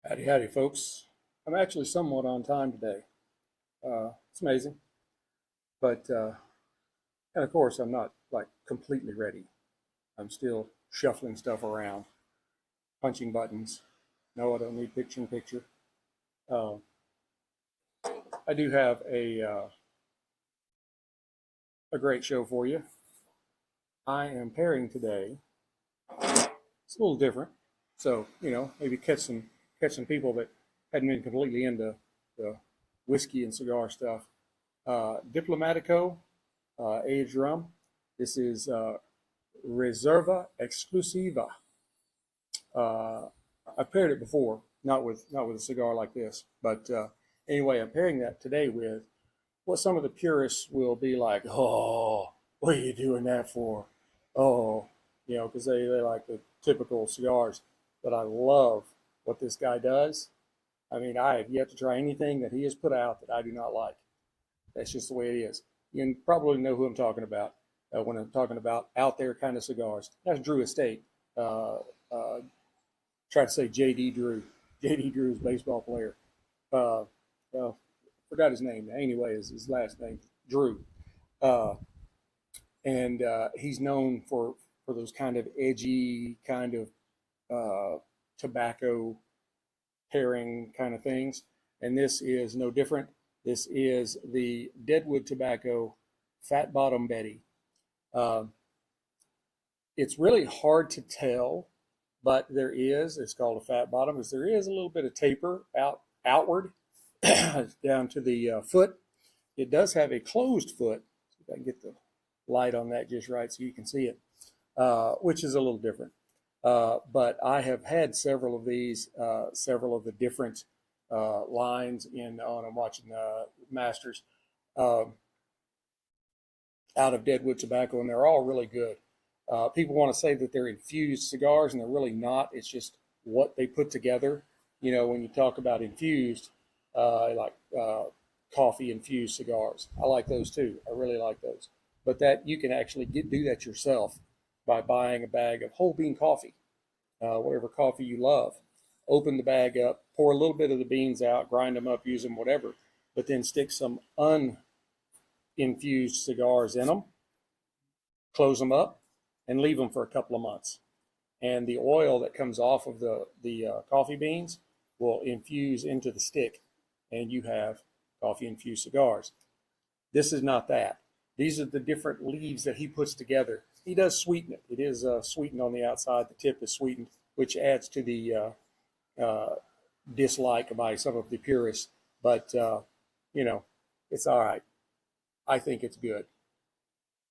Howdy, howdy, folks. I'm actually somewhat on time today. It's amazing, but and of course, I'm not like completely ready. I'm still shuffling stuff around, punching buttons. No, I don't need picture in picture. Uh, I do have a great show for you. I am pairing today. It's a little different, so maybe catch some people that hadn't been completely into the whiskey and cigar stuff. Diplomatico aged rum. This is Reserva Exclusiva. Uh, I've paired it before, not with a cigar like this, but anyway, I'm pairing that today with what some of the purists will be like. Oh, what are you doing that for? Oh, because they like the typical cigars. But I love what this guy does. I mean, I have yet to try anything that he has put out that I do not like. That's just the way it is. You can probably know who I'm talking about when I'm talking about out there kind of cigars. That's Drew Estate. Uh, uh, Try to say J.D. Drew. J.D. Drew is a baseball player. Uh, well, forgot his name. Anyway, is his last name Drew, uh, and he's known for those kind of edgy kind of tobacco pairing kind of things. And this is no different. This is the Deadwood tobacco Fat Bottom Betty. Uh, it's really hard to tell, but it's called a fat bottom, because there is a little bit of taper outward down to the foot. It does have a closed foot. See if I can get the light on that just right so you can see it, which is a little different. But I have had several of these, several of the different lines I'm watching Masters out of Deadwood tobacco, and they're all really good. People want to say that they're infused cigars, and they're really not. It's just what they put together. When you talk about infused, like coffee infused cigars, I like those too. I really like those. But that you can actually do that yourself by buying a bag of whole bean coffee, whatever coffee you love. Open the bag up, pour a little bit of the beans out, grind them up, use them, whatever, but then stick some uninfused cigars in them, close them up, and leave them for a couple of months. And the oil that comes off of the coffee beans will infuse into the stick, and you have coffee infused cigars. This is not that. These are the different leaves that he puts together. He does sweeten it. It is sweetened on the outside. The tip is sweetened, which adds to the dislike by some of the purists. But, it's all right. I think it's good.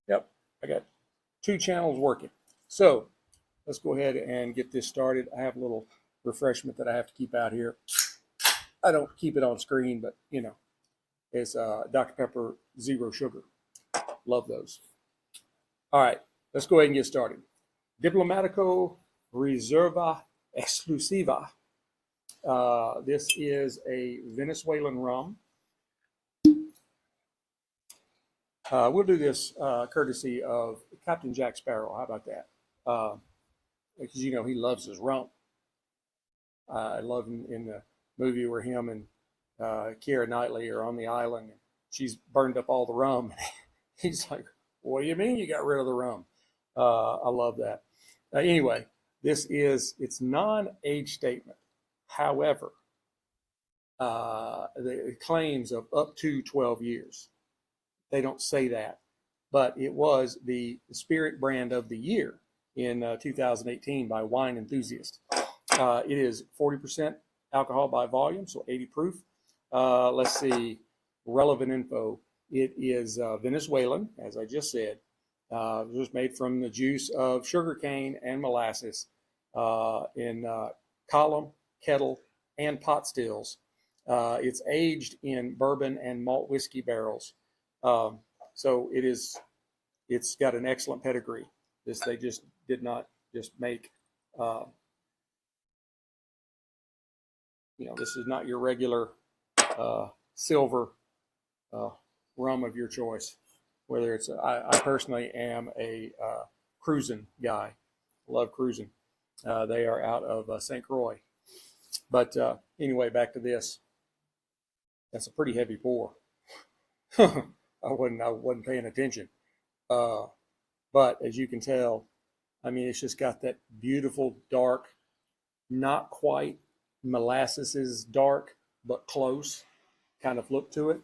Yep, I got 2 channels working. So let's go ahead and get this started. I have a little refreshment that I have to keep out here. I don't keep it on screen, but, it's Dr. Pepper Zero Sugar. Love those. All right, let's go ahead and get started. Diplomatico Reserva Exclusiva. This is a Venezuelan rum. We'll do this courtesy of Captain Jack Sparrow. How about that? Because he loves his rum. I love him in the movie where him and Keira Knightley are on the island. And she's burned up all the rum. He's like, "What do you mean you got rid of the rum?" I love that. Anyway, it's non-age statement. However, the claims of up to 12 years. They don't say that, but it was the spirit brand of the year in 2018 by Wine Enthusiast. It is 40% alcohol by volume, so 80 proof. Let's see, relevant info. It is Venezuelan, as I just said. It was made from the juice of sugarcane and molasses in column, kettle, and pot stills. It's aged in bourbon and malt whiskey barrels. So it's got an excellent pedigree. They just did not just make, this is not your regular silver rum of your choice. Whether it's, I personally am a cruising guy. Love cruising. They are out of St. Croix. But anyway, back to this. That's a pretty heavy pour. I wasn't paying attention. But as you can tell, I mean, it's just got that beautiful dark, not quite molasses is dark, but close kind of look to it.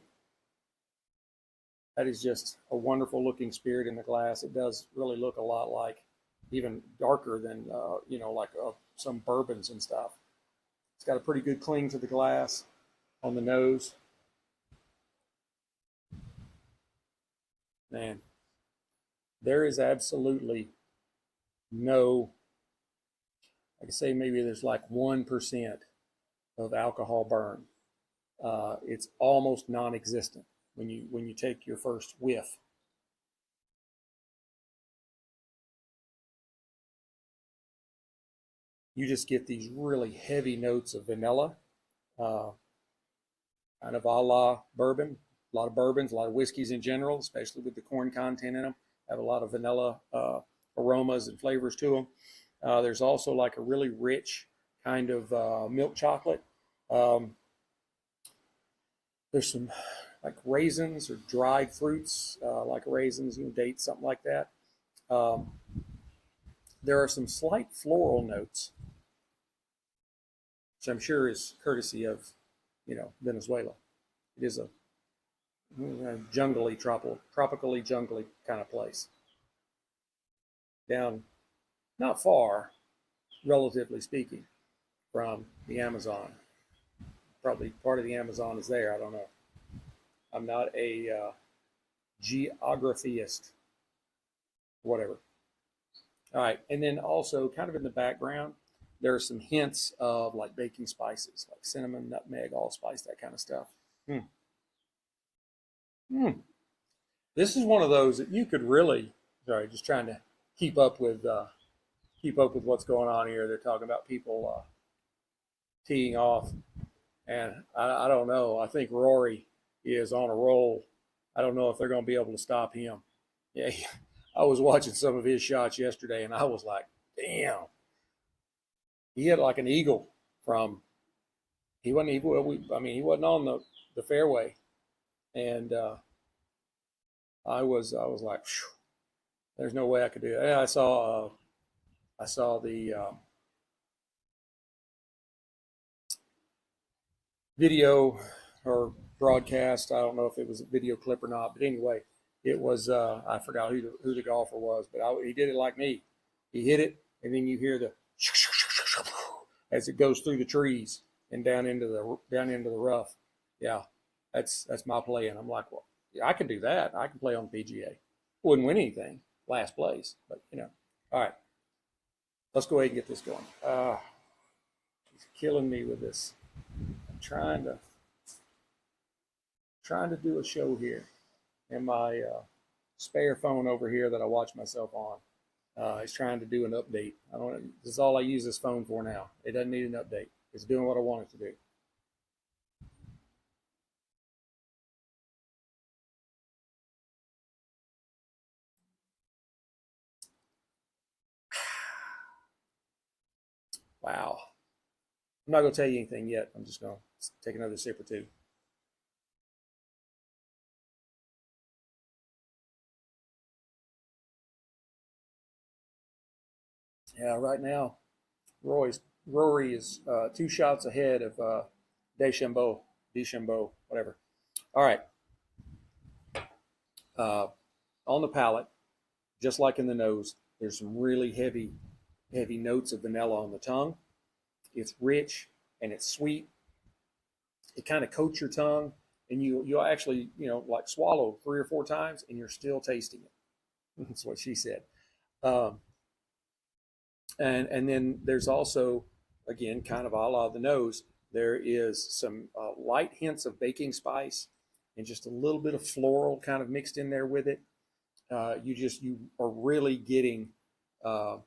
That is just a wonderful looking spirit in the glass. It does really look a lot like, even darker than, like some bourbons and stuff. It's got a pretty good cling to the glass on the nose. Man, there is absolutely no, I could say maybe there's like 1% of alcohol burn. It's almost non-existent when you take your first whiff. You just get these really heavy notes of vanilla, kind of a la bourbon. A lot of bourbons, a lot of whiskeys in general, especially with the corn content in them, have a lot of vanilla aromas and flavors to them. There's also like a really rich kind of milk chocolate. There's some like raisins or dried fruits, like raisins, dates, something like that. There are some slight floral notes, which I'm sure is courtesy of, Venezuela. It is a jungly, tropically jungly kind of place. Down, not far, relatively speaking, from the Amazon. Probably part of the Amazon is there. I don't know. I'm not a geographist. Whatever. All right, and then also kind of in the background, there are some hints of like baking spices, like cinnamon, nutmeg, allspice, that kind of stuff. This is one of those that you could really, sorry, just trying to keep up with what's going on here. They're talking about people teeing off, and I don't know. I think Rory is on a roll. I don't know if they're going to be able to stop him. Yeah, I was watching some of his shots yesterday, and I was like, damn. He hit like an eagle from. He wasn't on the fairway, and I was like, phew, there's no way I could do it. Yeah, I saw the video or broadcast. I don't know if it was a video clip or not, but anyway, it was. I forgot who the golfer was, but he did it like me. He hit it, and then you hear the as it goes through the trees and down into the rough. Yeah, that's my play, and I'm like, well, yeah, I can do that. I can play on the PGA. Wouldn't win anything, last place, but All right, let's go ahead and get this going. He's killing me with this. I'm trying to do a show here, and my spare phone over here that I watch myself on is trying to do an update. This is all I use this phone for now. It doesn't need an update. It's doing what I want it to do. Wow. I'm not going to tell you anything yet. I'm just going to take another sip or two. Yeah, right now, Rory is 2 shots ahead of DeChambeau, whatever. All right. On the palate, just like in the nose, there's some really heavy notes of vanilla on the tongue. It's rich and it's sweet. It kind of coats your tongue, and you'll actually like swallow 3 or 4 times, and you're still tasting it. That's what she said. And then there's also, again, kind of a la the nose, there is some light hints of baking spice and just a little bit of floral kind of mixed in there with it. You are really getting, I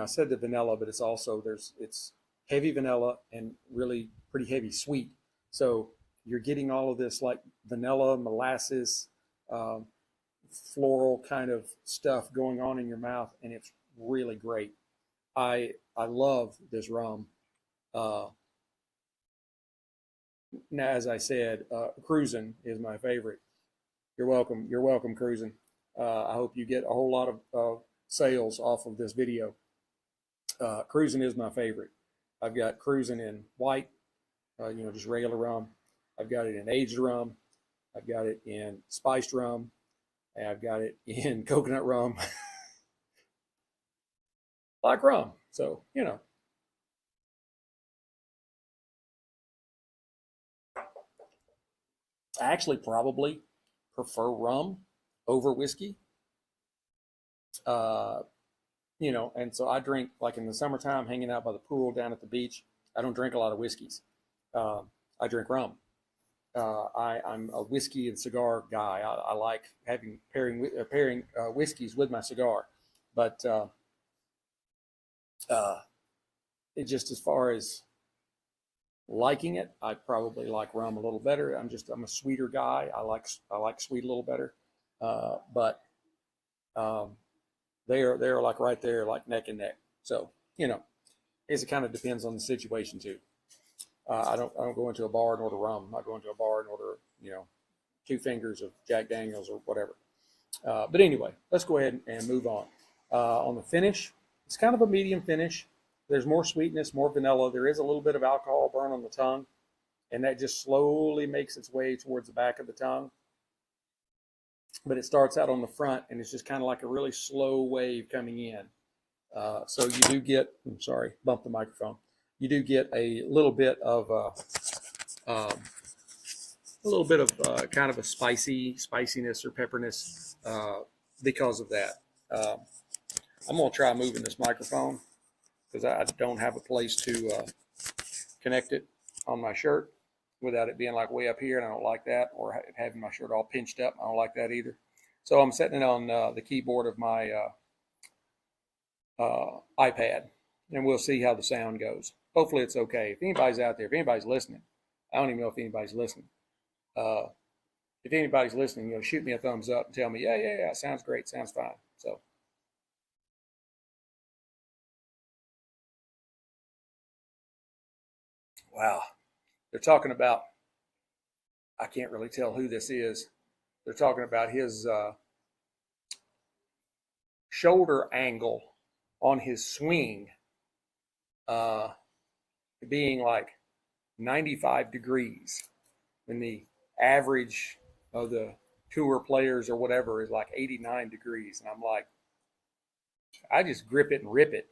said the vanilla, but it's heavy vanilla and really pretty heavy sweet. So you're getting all of this like vanilla, molasses, floral kind of stuff going on in your mouth, and it's really great. I love this rum. Now, as I said, cruising is my favorite. You're welcome. You're welcome, cruising. I hope you get a whole lot of sales off of this video. Cruising is my favorite. I've got cruising in white, just regular rum. I've got it in aged rum. I've got it in spiced rum. And I've got it in coconut rum. Like rum. So, I actually probably prefer rum over whiskey. Uh, and so I drink, like in the summertime, hanging out by the pool down at the beach. I don't drink a lot of whiskeys. I drink rum. I'm a whiskey and cigar guy. I like pairing whiskeys with my cigar, but it just, as far as liking it, I probably like rum a little better. I'm a sweeter guy. I like sweet a little better, but um, they're like right there, like neck and neck. So it kind of depends on the situation too. I don't go into a bar and order rum. I go into a bar and order 2 fingers of Jack Daniels or whatever. But anyway, let's go ahead and move on. On the finish, it's kind of a medium finish. There's more sweetness, more vanilla. There is a little bit of alcohol burn on the tongue, and that just slowly makes its way towards the back of the tongue. But it starts out on the front, and it's just kind of like a really slow wave coming in. So you do get, I'm sorry, bumped the microphone. You do get a little bit of kind of a spiciness or pepperness because of that. I'm going to try moving this microphone because I don't have a place to connect it on my shirt without it being like way up here, and I don't like that, or having my shirt all pinched up. I don't like that either. So I'm setting it on the keyboard of my iPad, and we'll see how the sound goes. Hopefully it's okay. If anybody's out there, if anybody's listening, I don't even know if anybody's listening. If anybody's listening, shoot me a thumbs up and tell me, yeah, sounds great, sounds fine. So. Wow. They're talking about, I can't really tell who this is. They're talking about his shoulder angle on his swing being like 95 degrees when the average of the tour players or whatever is like 89 degrees. And I'm like, I just grip it and rip it.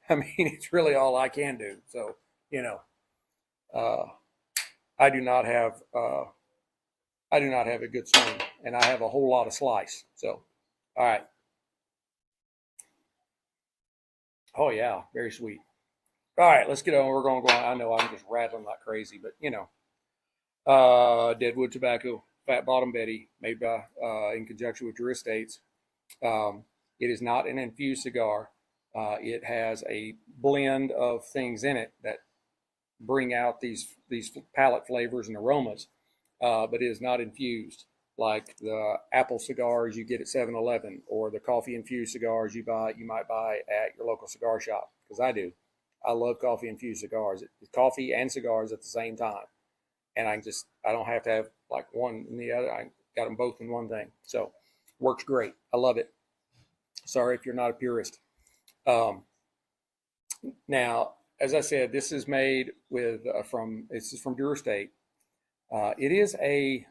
I mean, it's really all I can do. So, I do not have a good swing, and I have a whole lot of slice. So, all right. Oh yeah, very sweet. All right, let's get on. We're going to go on. I know I'm just rattling like crazy, but Deadwood tobacco, Fat Bottom Betty, made by in conjunction with Drew Estates. It is not an infused cigar. It has a blend of things in it that bring out these palate flavors and aromas, but it is not infused like the apple cigars you get at 7-Eleven or the coffee infused cigars you might buy at your local cigar shop, because I do. I love coffee infused cigars. It's coffee and cigars at the same time, and I don't have to have like one and the other. I got them both in one thing, so works great. I love it. Sorry if you're not a purist. Now, as I said, this is made with from Drew Estate. It is a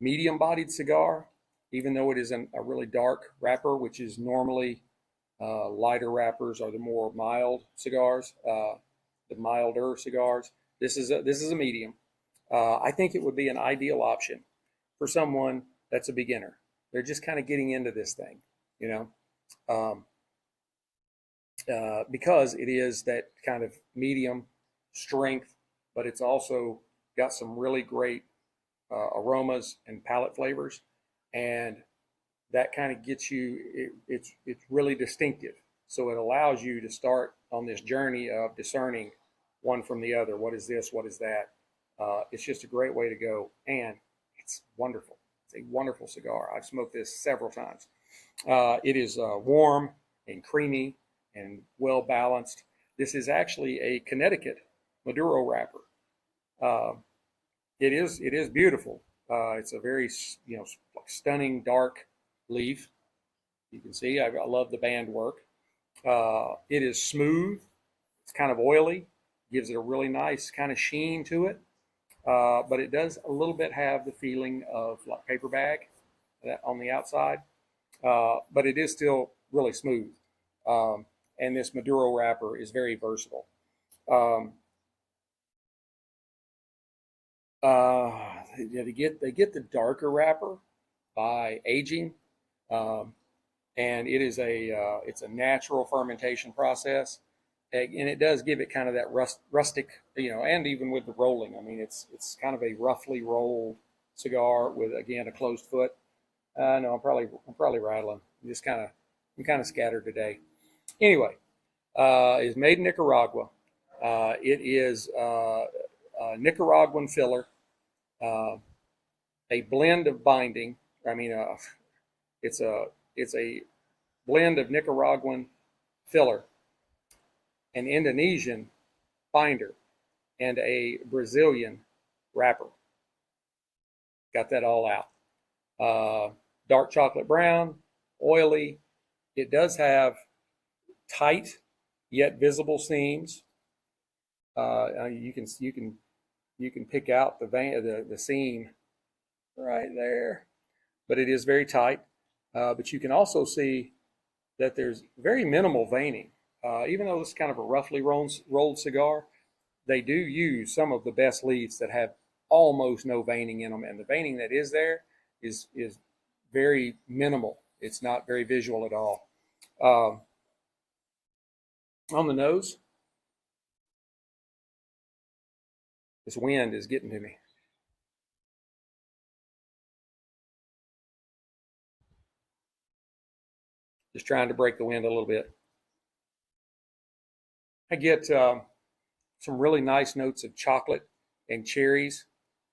medium-bodied cigar, even though it is a really dark wrapper, which is normally lighter wrappers are the more mild cigars, the milder cigars. This is a medium. I think it would be an ideal option for someone that's a beginner. They're just kind of getting into this thing, because it is that kind of medium strength, but it's also got some really great aromas and palate flavors, and that kind of gets you. It's really distinctive, so it allows you to start on this journey of discerning one from the other. What is this? What is that? It's just a great way to go, and it's wonderful. It's a wonderful cigar. I've smoked this several times. It is warm and creamy and well balanced. This is actually a Connecticut Maduro wrapper. Uh, it is beautiful. It's a very stunning dark leaf. You can see I love the band work. It is smooth. It's kind of oily. Gives it a really nice kind of sheen to it. But it does a little bit have the feeling of like paper bag on the outside. But it is still really smooth. And this Maduro wrapper is very versatile. Um, they get the darker wrapper by aging, um, and it is it's a natural fermentation process, and it does give it kind of that rustic, and even with the rolling, I mean it's kind of a roughly rolled cigar with again a closed foot. No, I'm probably rattling. I'm kind of scattered today. Anyway, is made in Nicaragua. It is a Nicaraguan filler, uh, a blend of binding. I mean, it's a it's a blend of Nicaraguan filler, an Indonesian binder, and a Brazilian wrapper. Got that all out. Dark chocolate brown, oily. It does have tight yet visible seams. You can pick out the seam right there, but it is very tight. But you can also see that there's very minimal veining. Even though this is kind of a roughly rolled cigar, they do use some of the best leaves that have almost no veining in them, and the veining that is there is very minimal. It's not very visual at all. On the nose, this wind is getting to me. Just trying to break the wind a little bit. I get some really nice notes of chocolate and cherries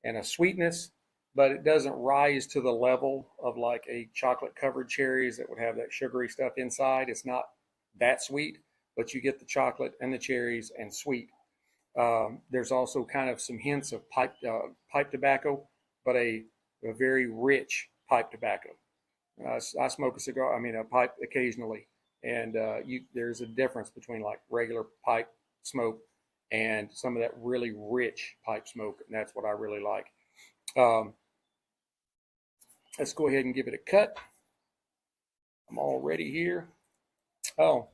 and a sweetness, but it doesn't rise to the level of like a chocolate covered cherries that would have that sugary stuff inside. It's not that sweet, but you get the chocolate and the cherries and sweet. There's also kind of some hints of pipe tobacco, but a very rich pipe tobacco. I smoke a pipe occasionally, and there's a difference between like regular pipe smoke and some of that really rich pipe smoke, and that's what I really like. Um, let's go ahead and give it a cut. I'm all ready here. Oh,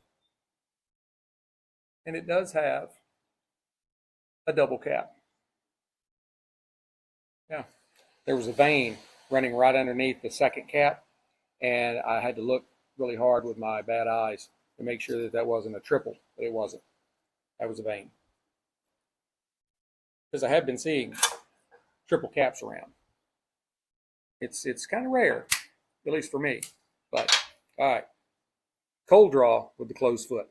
and it does have a double cap. Yeah, there was a vein running right underneath the second cap, and I had to look really hard with my bad eyes to make sure that wasn't a triple, but it wasn't. That was a vein. Because I have been seeing triple caps around. It's kind of rare, at least for me. But all right, cold draw with the closed foot.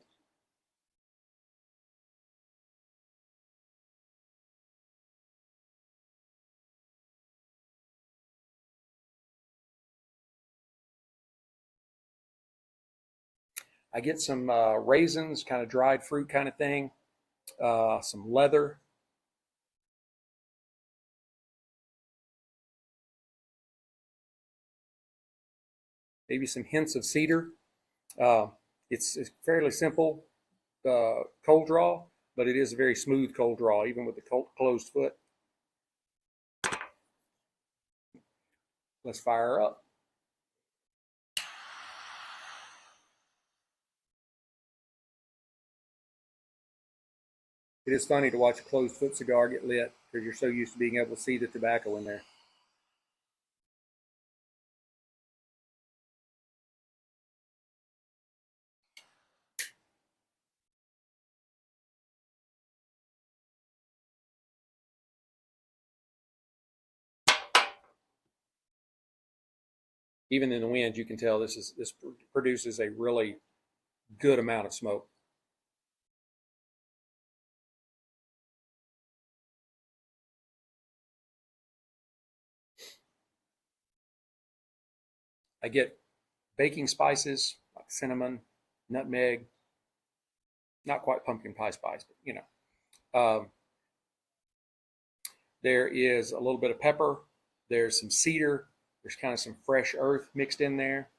I get some raisins, kind of dried fruit kind of thing, some leather. Maybe some hints of cedar. Uh, it's fairly simple cold draw, but it is a very smooth cold draw, even with the closed foot. Let's fire up. It is funny to watch a closed foot cigar get lit because you're so used to being able to see the tobacco in there. Even in the wind, you can tell this produces a really good amount of smoke. I get baking spices like cinnamon, nutmeg, not quite pumpkin pie spice, but There is a little bit of pepper. There's some cedar. There's kind of some fresh earth mixed in there.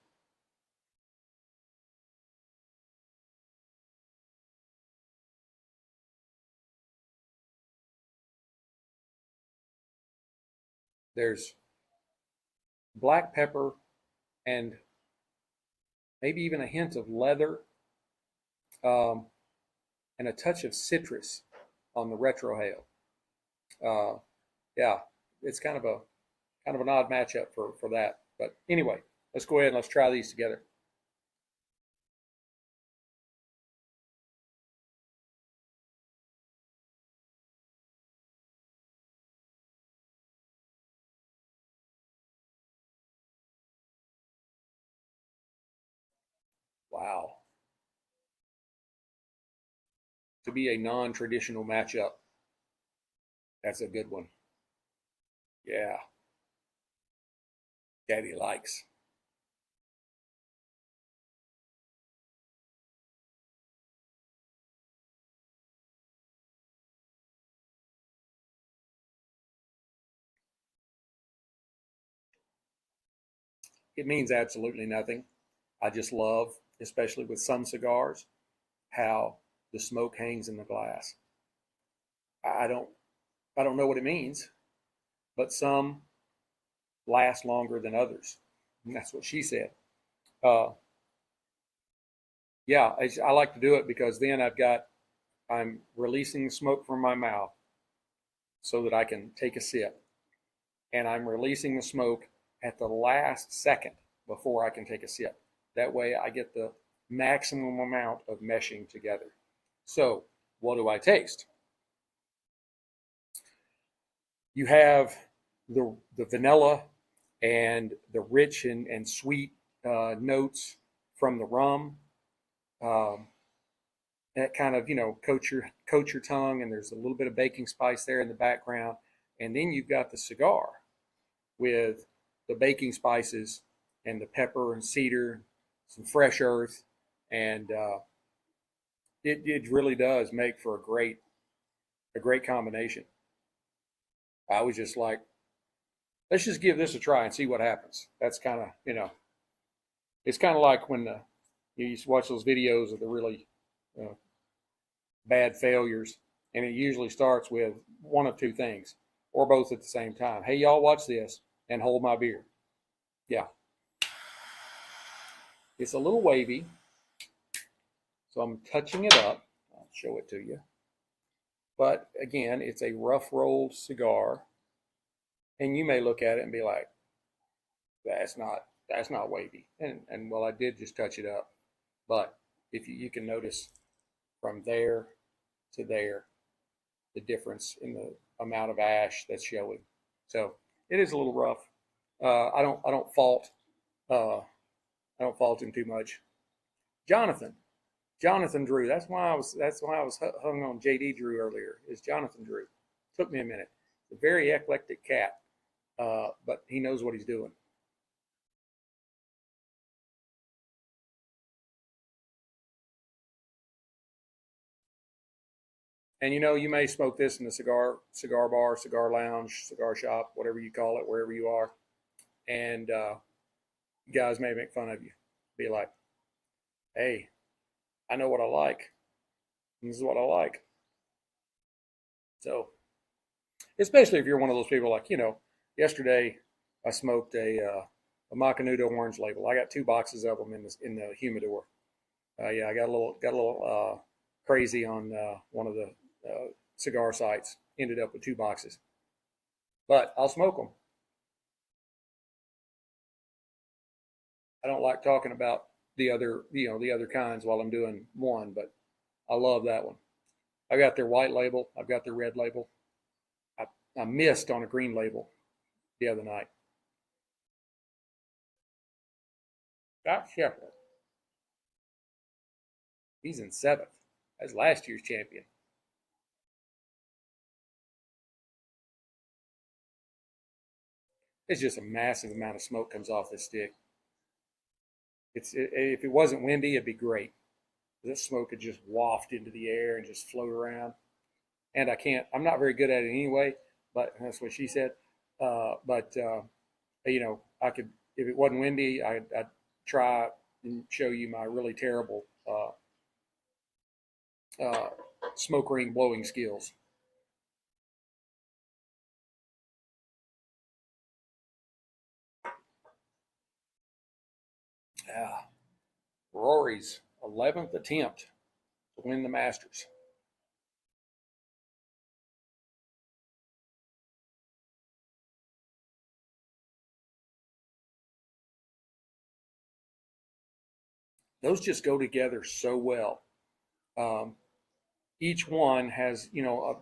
There's black pepper and maybe even a hint of leather, um, and a touch of citrus on the retrohale. Uh, yeah, it's kind of an odd matchup for that. But anyway, let's go ahead and let's try these together. Wow. To be a non-traditional matchup, that's a good one. Yeah, Daddy likes. It means absolutely nothing. I just love, especially with some cigars, how the smoke hangs in the glass. I don't I don't know what it means, but some last longer than others. And that's what she said. Uh, yeah, I like to do it because then I'm releasing smoke from my mouth so that I can take a sip, and I'm releasing the smoke at the last second before I can take a sip. That way, I get the maximum amount of meshing together. So, what do I taste? You have the vanilla and the rich and sweet notes from the rum. Um, that kind of coat your tongue, and there's a little bit of baking spice there in the background, and then you've got the cigar with the baking spices and the pepper and cedar, some fresh earth, and it really does make for a great combination. I was just like, let's just give this a try and see what happens. That's kind of it's kind of like when you used to watch those videos of the really uh, bad failures, and it usually starts with one of two things, or both at the same time. Hey, y'all, watch this and hold my beer. Yeah, it's a little wavy, so I'm touching it up. I'll show it to you. But again, it's a rough rolled cigar, and you may look at it and be like, that's not wavy. And well, I did just touch it up, but if you can notice from there to there the difference in the amount of ash that's showing. So it is a little rough. I don't fault uh, I don't fault him too much. Jonathan, Jonathan Drew. That's why I was hung on JD Drew earlier. Is Jonathan Drew? Took me a minute. A very eclectic cat, but he knows what he's doing. And you may smoke this in the cigar bar, cigar lounge, cigar shop, whatever you call it, wherever you are, and you guys may make fun of you. Be like, "Hey, I know what I like. This is what I like." So, especially if you're one of those people like yesterday I smoked a Macanudo orange label. I got 2 boxes of them in the humidor. Yeah, I got a little crazy on one of the cigar sites. Ended up with 2 boxes, but I'll smoke them. I don't like talking about the other kinds while I'm doing one, but I love that one. I got their white label. I've got their red label. I, I missed on a green label the other night. Scott Shepard, he's in 7th. That's last year's champion. It's just a massive amount of smoke comes off this stick. If it wasn't windy, it'd be great. This smoke could just waft into the air and just float around. And I'm not very good at it anyway. but that's what she said. But I could, if it wasn't windy, I'd try and show you my really terrible smoke ring blowing skills. Rory's 11th attempt to win the Masters. Those just go together so well. Each one has, a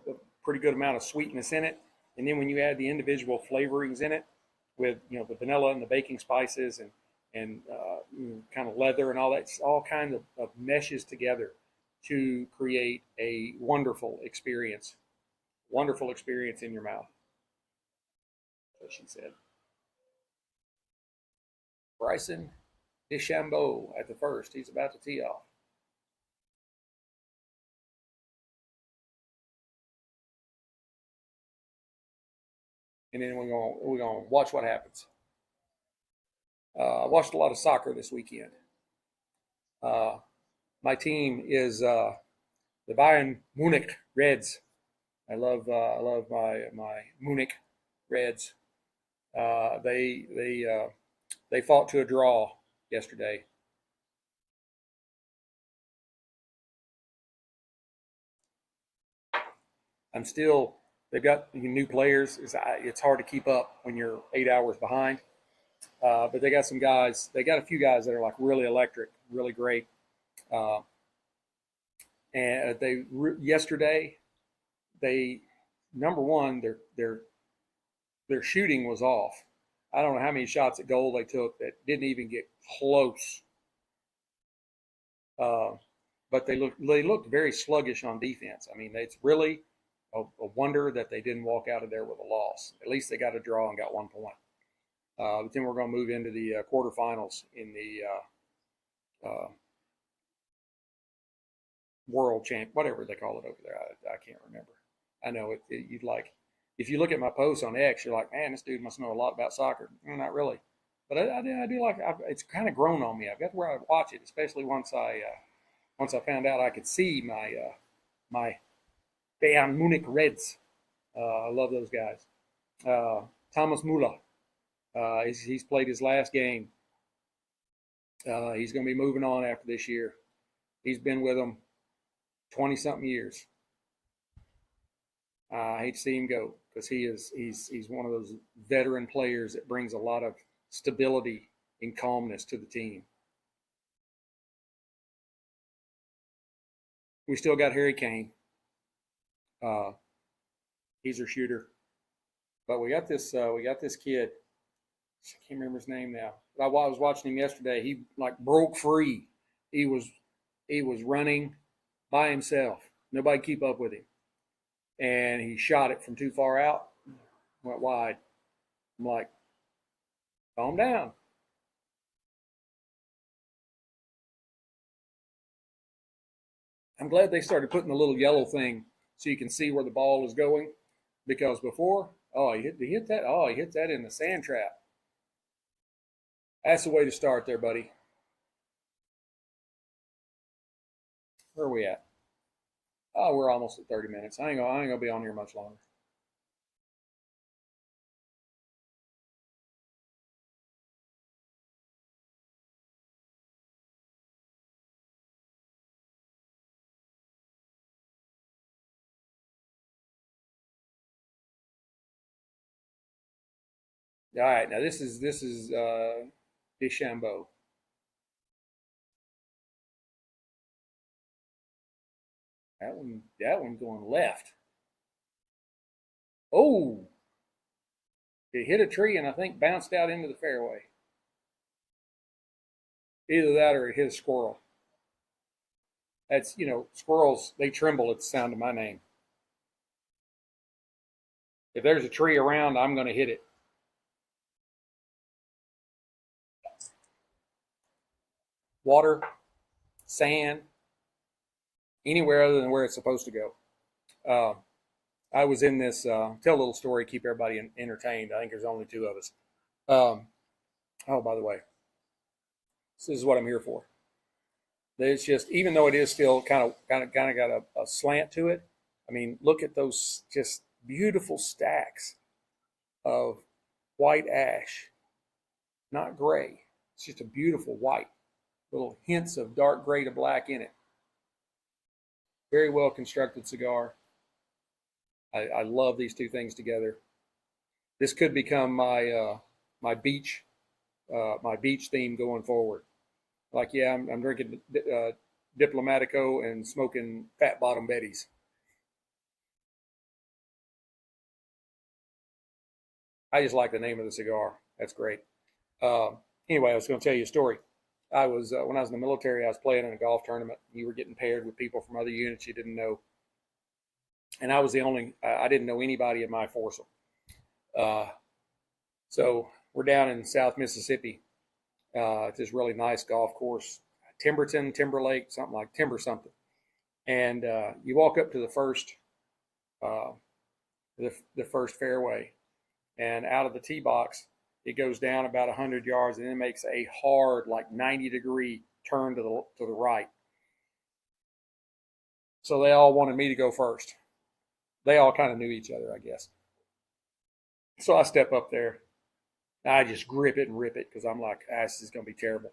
pretty good amount of sweetness in it. And then when you add the individual flavorings in it with, the vanilla and the baking spices and kind of leather and all that, it's all kind of meshes together to create a wonderful experience in your mouth. That's what she said. Bryson DeChambeau at the first. He's about to tee off. And then we're going to watch what happens. I watched a lot of soccer this weekend. My team is the Bayern Munich Reds. I love my Munich Reds. They fought to a draw yesterday. They've got new players. It's hard to keep up when you're 8 hours behind. But they got some guys. They got a few guys that are like really electric, really great. And yesterday, number one, their shooting was off. I don't know how many shots at goal they took that didn't even get close. But they looked very sluggish on defense. I mean, it's really a wonder that they didn't walk out of there with a loss. At least they got a draw and got 1 point. But then we're going to move into the quarterfinals in the world champ, whatever they call it over there. I can't remember. I know you'd like, if you look at my posts on X, you're like, man, this dude must know a lot about soccer. Not really, but I do like. It's kind of grown on me. I've got to where I watch it, especially once I found out I could see my Bayern Munich Reds. I love those guys. Thomas Müller. He's played his last game. He's going to be moving on after this year. He's been with them 20-something years. I hate to see him go because he's one of those veteran players that brings a lot of stability and calmness to the team. We still got Harry Kane. He's our shooter, but we got this kid. I can't remember his name now. I was watching him yesterday. He like broke free. He was running by himself. Nobody keep up with him. And he shot it from too far out, went wide. I'm like, calm down. I'm glad they started putting the little yellow thing so you can see where the ball is going. Because before, he hit that in the sand trap. That's the way to start there, buddy. Where are we at? Oh, we're almost at 30 minutes. I ain't gonna be on here much longer. All right, now this is DeChambeau. That one going left. Oh, it hit a tree and I think bounced out into the fairway. Either that or it hit a squirrel. That's, squirrels, they tremble at the sound of my name. If there's a tree around, I'm going to hit it. Water, sand, anywhere other than where it's supposed to go. I was in this, tell a little story, keep everybody entertained. I think there's only two of us. Um, oh, by the way, this is what I'm here for. It's just, even though it is still kind of got a slant to it. I mean, look at those just beautiful stacks of white ash, not gray. It's just a beautiful white, little hints of dark gray to black in it. Very well constructed cigar. I love these two things together. This could become my beach theme going forward. Like, yeah, I'm drinking Diplomatico and smoking fat bottom Betties. I just like the name of the cigar. That's great. Anyway, I was going to tell you a story. I was when I was in the military, I was playing in a golf tournament. You were getting paired with people from other units you didn't know, and I was the only. I didn't know anybody in my foursome. Uh, so we're down in South Mississippi. It's this really nice golf course, Timberton, Timberlake, something like Timber something. And you walk up to uh, the first fairway, and out of the tee box, it goes down about 100 yards, and then makes a hard, like 90-degree turn to the right. So they all wanted me to go first. They all kind of knew each other, I guess. So I step up there. I just grip it and rip it because I'm like, this is going to be terrible.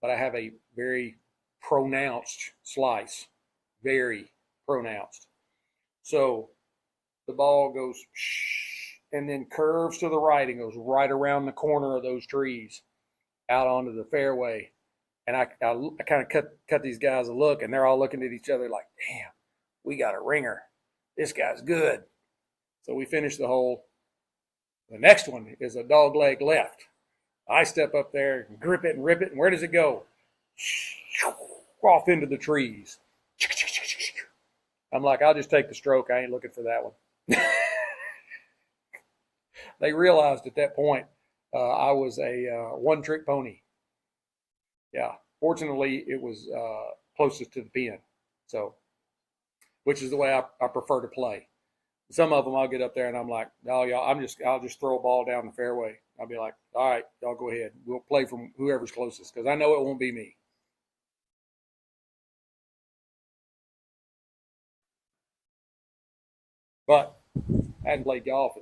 But I have a very pronounced slice, very pronounced. So the ball goes and then curves to the right and goes right around the corner of those trees out onto the fairway. And I kind of cut these guys a look, and they're all looking at each other like, damn, we got a ringer. This guy's good. So we finish the hole. The next one is a dog leg left. I step up there and grip it and rip it, and where does it go? Off into the trees. I'm like, I'll just take the stroke. I ain't looking for that one. They realized at that point I was a one-trick pony. Yeah. Fortunately, it was closest to the pin, so which is the way I prefer to play. Some of them I'll get up there and I'm like, oh y'all, I'll just throw a ball down the fairway. I'll be like, all right, y'all go ahead. We'll play from whoever's closest because I know it won't be me. But I hadn't played golf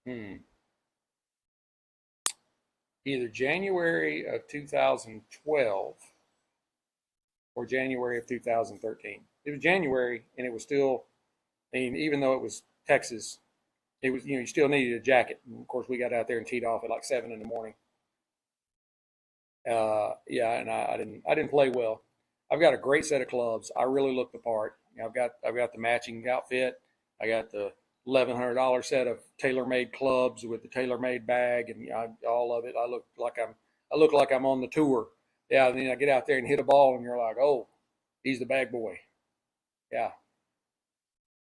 in either January of 2012 or January of 2013. It was January, and it was still, I mean, even though it was Texas, it was, you still needed a jacket. And of course, we got out there and teed off at like 7 in the morning. Yeah, and I didn't play well. I've got a great set of clubs. I really look the part. I've got the matching outfit. I got the $1,100 set of tailor-made clubs with the tailor-made bag, and all of it. I look like I'm on the tour. Yeah, and then I get out there and hit a ball, and you're like, oh, he's the bag boy. Yeah.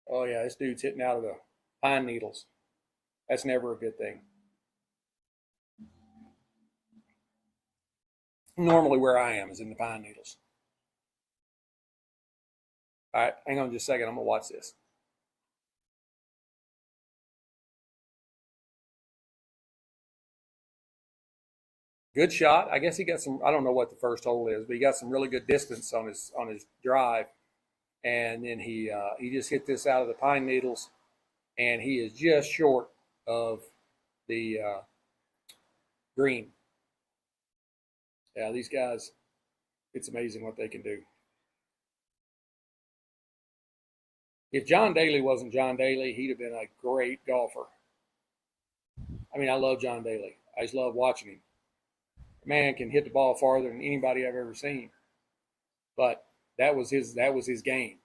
Oh yeah, this dude's hitting out of the pine needles. That's never a good thing. Normally, where I am is in the pine needles. All right, hang on just a second. I'm gonna watch this. Good shot. I guess he got some. I don't know what the first hole is, but he got some really good distance on his drive, and then he just hit this out of the pine needles, and he is just short of the green. Yeah, these guys, it's amazing what they can do. If John Daly wasn't John Daly, he'd have been a great golfer. I mean, I love John Daly. I just love watching him. The man can hit the ball farther than anybody I've ever seen. But that was his game.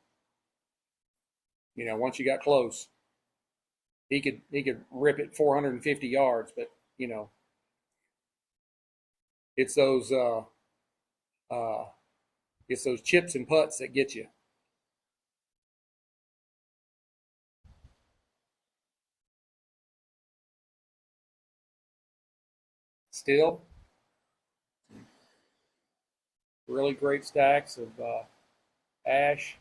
Once you got close, he could rip it 450 yards. But it's those uh, it's those chips and putts that get you. Still, really great stacks of ash.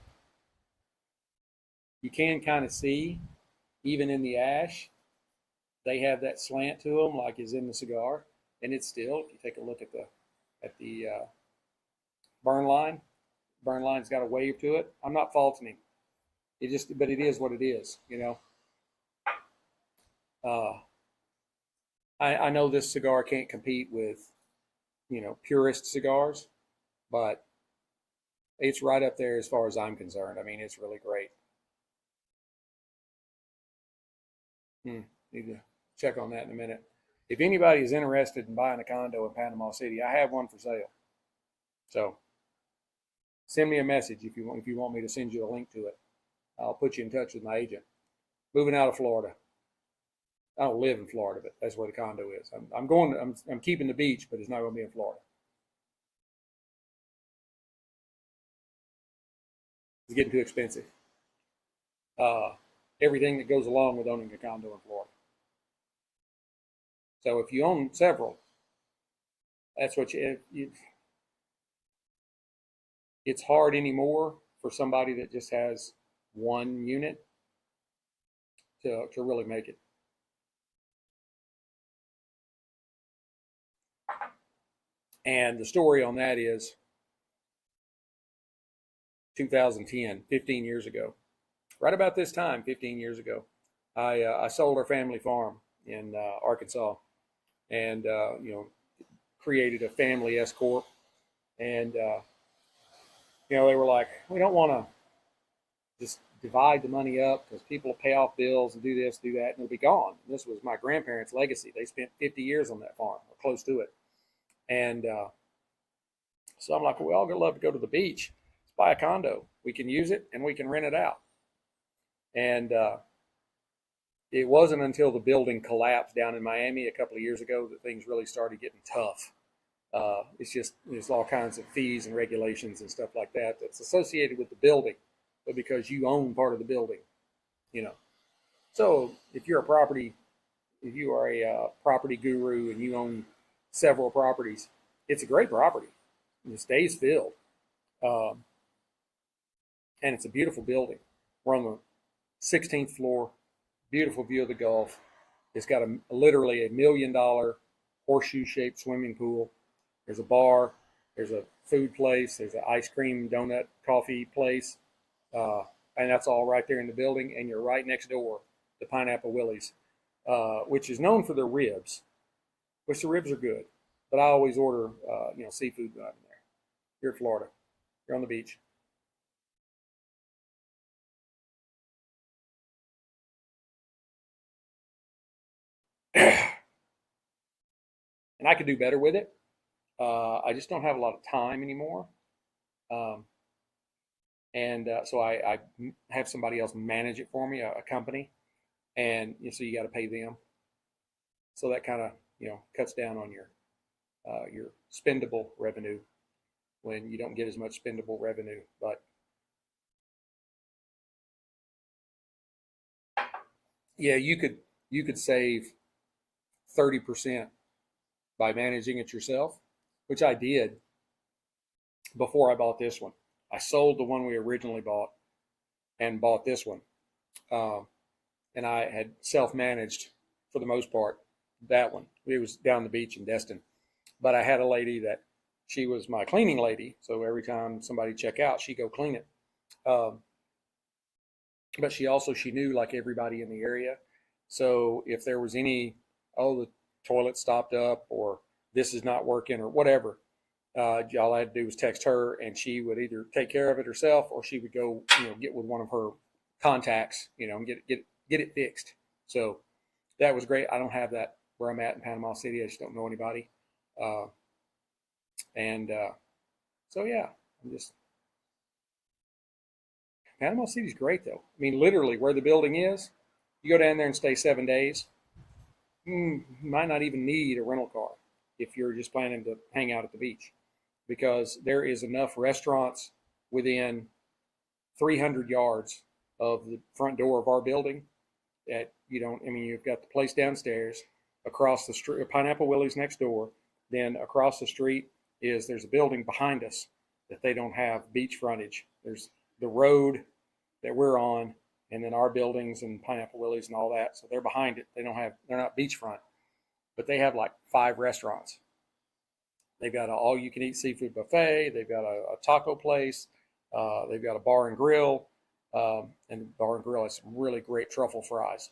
You can kind of see, even in the ash, they have that slant to them, like is in the cigar, and it's still. If you take a look at the burn line, burn line's got a wave to it. I'm not faulting him. But it is what it is, you know. I know this cigar can't compete with, you know, purist cigars, but it's right up there as far as I'm concerned. I mean, it's really great. Need to check on that in a minute. If anybody is interested in buying a condo in Panama City, I have one for sale. So send me a message if you want me to send you a link to it. I'll put you in touch with my agent. Moving out of Florida. I don't live in Florida, but that's where the condo is. I'm keeping the beach, but it's not going to be in Florida. It's getting too expensive. Everything that goes along with owning a condo in Florida. So if you own several, that's what it's hard anymore for somebody that just has one unit to really make it. And the story on that is 2010, 15 years ago. Right about this time, 15 years ago, I sold our family farm in Arkansas, and you know, created a family S corp, and you know, they were like, we don't want to just divide the money up because people will pay off bills and do this, do that, and it'll be gone. And this was my grandparents' legacy. They spent 50 years on that farm, or close to it, and so I'm like, well, we all love to go to the beach. Let's buy a condo. We can use it and we can rent it out. And it wasn't until the building collapsed down in Miami a couple of years ago that things really started getting tough. There's all kinds of fees and regulations and stuff like that that's associated with the building, but because you own part of the building, you know. So if you are a property guru and you own several properties, it's a great property. It stays filled, and it's a beautiful building. We're on the 16th floor, beautiful view of the Gulf. It's got literally $1 million horseshoe-shaped swimming pool. There's a bar, there's a food place, there's an ice cream, donut, coffee place, and that's all right there in the building. And you're right next door to Pineapple Willie's, which is known for their ribs, which the ribs are good. But I always order, seafood when I'm there. You're in Florida. You're on the beach. And I could do better with it. I just don't have a lot of time anymore. So I have somebody else manage it for me, a company. And so you got to pay them. So that kind of, cuts down on your spendable revenue when you don't get as much spendable revenue. But yeah, you could save 30% by managing it yourself, which I did before I bought this one. I sold the one we originally bought and bought this one. And I had self-managed for the most part that one. It was down the beach in Destin. But I had a lady that she was my cleaning lady. So every time somebody check out, she'd go clean it. But she knew like everybody in the area. So if there was any, the toilet stopped up or this is not working or whatever, all I had to do was text her and she would either take care of it herself or she would go, get with one of her contacts, and get it fixed. So that was great. I don't have that where I'm at in Panama City. I just don't know anybody. So yeah, Panama City's great though. I mean, literally where the building is, you go down there and stay 7 days. You might not even need a rental car if you're just planning to hang out at the beach, because there is enough restaurants within 300 yards of the front door of our building that you've got the place downstairs, across the street, Pineapple Willie's next door. Then across the street there's a building behind us that they don't have beach frontage. There's the road that we're on, and then our buildings and Pineapple Willie's and all that. So they're behind it. They're not beachfront, but they have like 5 restaurants. They've got an all-you-can-eat seafood buffet. They've got a taco place. They've got a bar and grill. And the bar and grill has some really great truffle fries.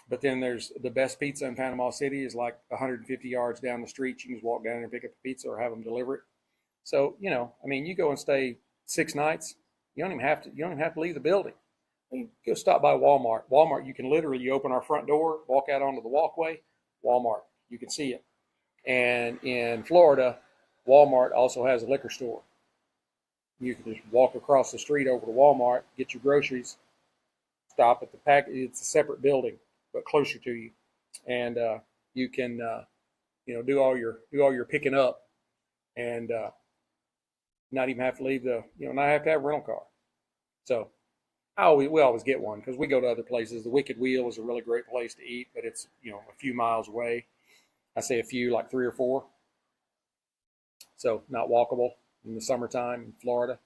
But then there's the best pizza in Panama City is like 150 yards down the street. You can just walk down there and pick up a pizza or have them deliver it. So, you go and stay 6 nights. You don't even have to leave the building. You go stop by Walmart. Walmart, you can literally open our front door, walk out onto the walkway. Walmart, you can see it. And in Florida, Walmart also has a liquor store. You can just walk across the street over to Walmart, get your groceries, stop at the pack. It's a separate building, but closer to you, and you can do all your picking up, and not even have to leave not have to have a rental car. So we always get one because we go to other places. The Wicked Wheel is a really great place to eat, but it's a few miles away. I say a few, like 3 or 4. So not walkable in the summertime in Florida.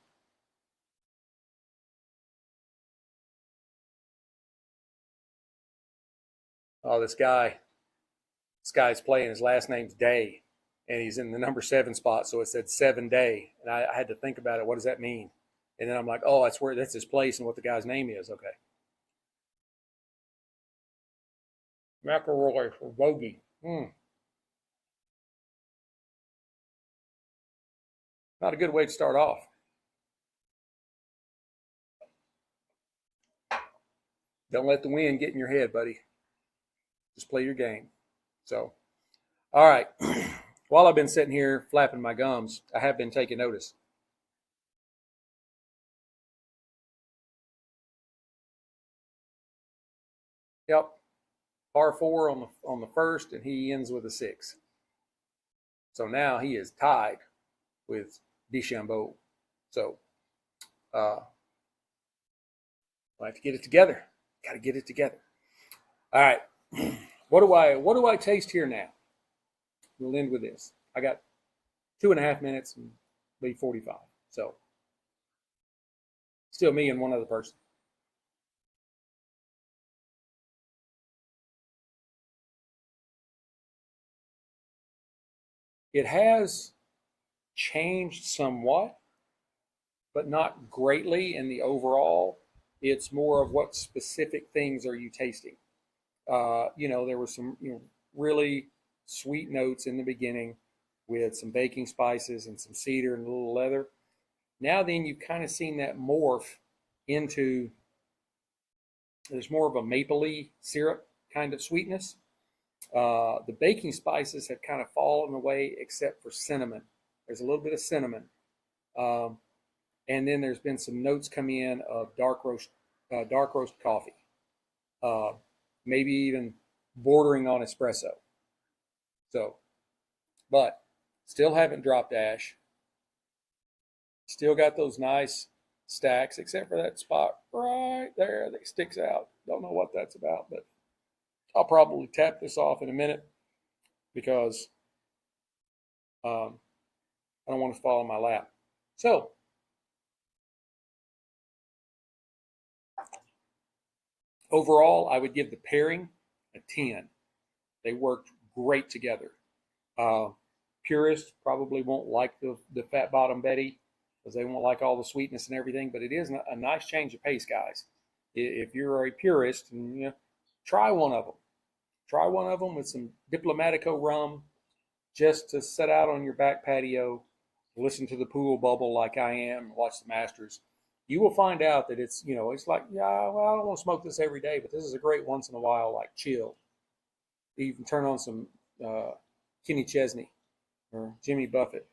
Oh, this guy's playing. His last name's Day, and he's in the number 7 spot. So it said 7 Day, and I had to think about it. What does that mean? And then I'm like, oh, that's his place and what the guy's name is. Okay. McElroy for bogey. Not a good way to start off. Don't let the wind get in your head, buddy. Just play your game. So, all right. While I've been sitting here flapping my gums, I have been taking notice. Yep. Par 4 on the first, and he ends with a 6. So now he is tied with DeChambeau. So I have to get it together. Got to get it together. All right. What do I taste here now? We'll end with this. I got 2.5 minutes and be 45. So still me and one other person. It has changed somewhat, but not greatly in the overall. It's more of what specific things are you tasting. There were some really sweet notes in the beginning with some baking spices and some cedar and a little leather. Now then, you've kind of seen that morph into there's more of a mapley syrup kind of sweetness. The baking spices have kind of fallen away except for cinnamon. There's a little bit of cinnamon. And then there's been some notes come in of dark roast coffee. Maybe even bordering on espresso. So, but still haven't dropped ash. Still got those nice stacks, except for that spot right there that sticks out. Don't know what that's about, but I'll probably tap this off in a minute because I don't want to fall in my lap. So, overall, I would give the pairing a 10. They worked great together. Purists probably won't like the Fat Bottom Betty because they won't like all the sweetness and everything, but it is a nice change of pace, guys. If you're a purist, try one of them. Try one of them with some Diplomatico rum just to set out on your back patio, listen to the pool bubble like I am, watch the Masters. You will find out that it's like, yeah, well, I don't want to smoke this every day, but this is a great once in a while, like chill. You can turn on some Kenny Chesney or Jimmy Buffett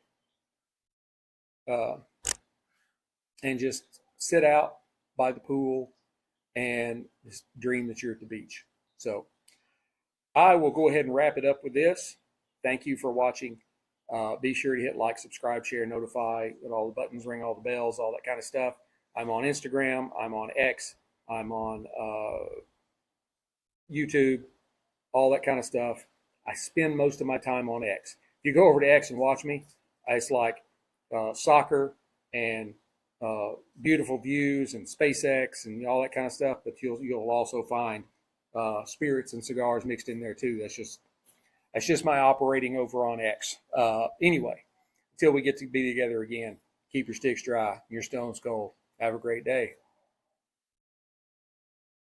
and just sit out by the pool and just dream that you're at the beach. So I will go ahead and wrap it up with this. Thank you for watching. Be sure to hit like, subscribe, share, notify, let all the buttons ring, all the bells, all that kind of stuff. I'm on Instagram. I'm on X. I'm on YouTube, all that kind of stuff. I spend most of my time on X. If you go over to X and watch me, it's like soccer and beautiful views and SpaceX and all that kind of stuff. But you'll also find spirits and cigars mixed in there too. That's just my operating over on X. Anyway, until we get to be together again, keep your sticks dry, your stones cold. Have a great day.